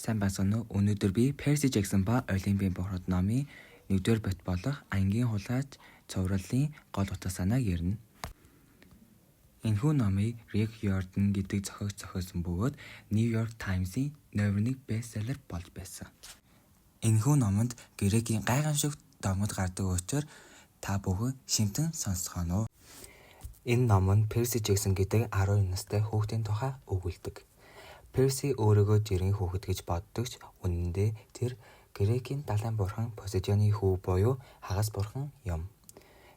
Сайн байцгаана уу? Өнөөдөр би Percy Jackson ба Олимпийн бохрод номын 1-р бот болох ангийн хулгайч цувралын гол утга санааг ярина. Энэхүү номыг Rick Riordan гэдэг зохиогч зохиосон бөгөөд New York Times-ийн номер 1 бестселлер болж байсан. Энэхүү номонд грекийн гайхамшиг домод гардаг учраас та бүхэн шимтэн сонсгоно. Энэ ном нь Percy Jackson гэдэг 12 настай хүүхдийн тухай өгүүлдэг. Percy өөрийгөө жирийн хүүхэд гэж боддогч үнэн дээр тэр грекийн далайн бурхан Посейдоны хүү буюу хагас бурхан юм.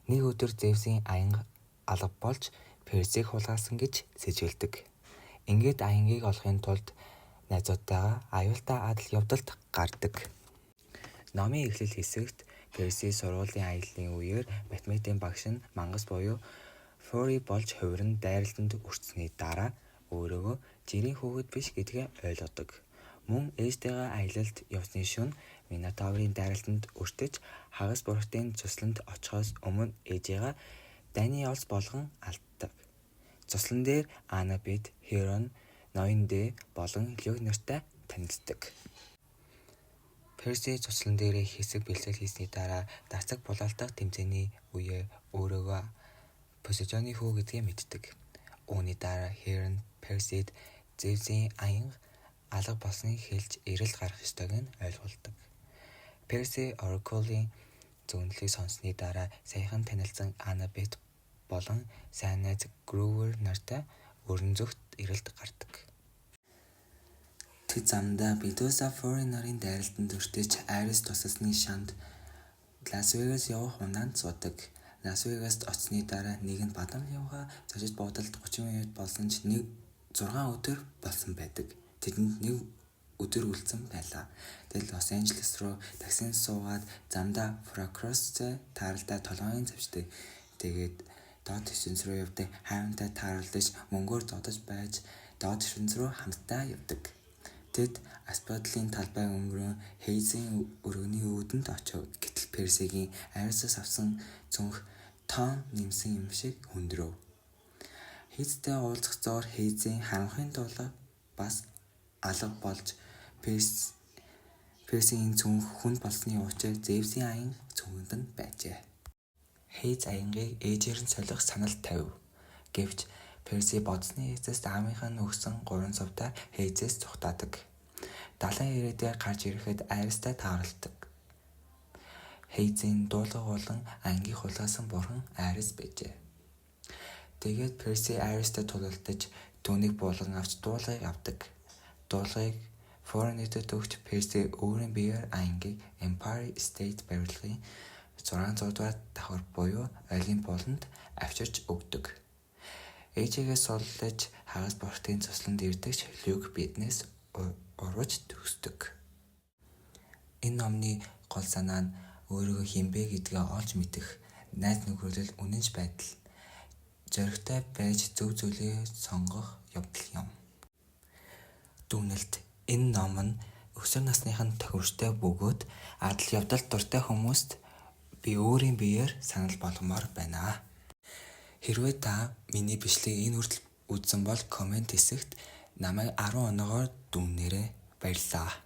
Нэг өдөр Зевсийн аянга алга болж Персийг хулгайлсан гэж сэжгэлдэг. Ингээд аянгийг олохын тулд найзуудтайгаа аюултай адал явдалд гардаг. Номын эхлэл хэсэгт Перси сургуулийн аяллаа үеэр математикийн багш нь мангас буюу Фори болж хувиран дайралтанд өртсөний дараа өөрийгөө жирийн хүүхэд биш гэдгээ ойлгодог. Мөн ээжтэйгээ аялалд явсны шөнө Минотаврын дайралтанд өртөж хагас бурхтын цусланд очихоос өмнө ээжигээ дайны олс болгон алддаг. Цуслан дээр Анабет, Херон, ноён Дэ болон Люк нартай танилцдаг. Перси цуслан дээрээ хэсэг бэлтгэл хийсний дараа дацаг булаалтах тэмцээний үеэ өөрийгөө Посейдоны хүү гэдгээ мэддэг. Үүний дараа Херон Персид Зевсийн аянга алга болсныг хэлж эрэлт гарах ёстойг нь ойлгуулдаг. Перси Оракулын зөвнөлийг сонссны дараа саяхан танилцсан Анабет болон сайн найз Грувер нартай өрн зүгт эрэлт гардаг. Тэд замдаа Медуса Фори нарын дайралтанд өртөж Арис тусалсны шанд Лас Вегас явах унаанд суудаг. Лас Вегаст очсны дараа нэг нь бадам явгаа зочид буудалд 30 минут болсон ч 6 өдөр болсон байдаг. Тэдэнд нэг өдөр үлдсэн байлаа. Тэд Лос Анжелес руу таксинд суугаад замдаа Фракрост тааралдаа толгойн завшдаг. Тэгээд доод ертөнц рүү явдаг. Хайвантай тааралдаж мөнгөөр зодож байж доод ертөнц рүү хамтдаа явдаг. Тэд Асподлын талбай өнгөрөн Хейзийн өргөний үүдэнд очив. Гэтэл Персигийн Арисаас авсан цүнх тоон нэмсэн юм шиг хөндрөв. Хейзтэй уулзах зуур Хейзийн харанхуйн дулаан бас алга болж Персийн цүнх хүнд болсны учир Зевсийн аян цүнхэнд нь байжээ. Хейз аянгийг ээжээр нь солих санал тавив. Гэвч Перси бодсны эцэст аавынхаа нь өгсөн 3 сувдаа Хейзээс цухтаадаг. Далайн ирээдээ гарч ирэхэд Аристай тааралдаг. Хейзийн дуулга болон ангийг хулгайсан бурхан Арис байжээ. Тэгээд Перси Аристай тулалдаж түүнийг буулган авч дуулгыг авдаг. Дуулгыг Форнэтэд өгч Перси өөрийн биеэр ангийг Empire State барилгын 600 дугаар давхар буюу Олимп болонд авчирч өгдөг. Ээжигээ суллаж хагас бурхтын цусланд ирдэгч Люк биднээс урвж төгсдөг. Энэ номны гол санаа нь өөрийгөө хинбэ гэдгээ олж мэдэх, найз нөхөрлөл үнэнч байдал, зоригтой байж зөв зүйлээ сонгох явдал юм. Дүгнэлт: энэ ном нь өсвөр насныхан тохиромжтой бөгөөд адал явдалд дуртай хүмүүст би өөрийн биеэр санал болгомоор байна. Хэрвээ та миний бичлэгийг энэ хүртэл үзсэн бол комент хэсэгт намайг 10 оноогоор дүгнээрэй. Баярлалаа.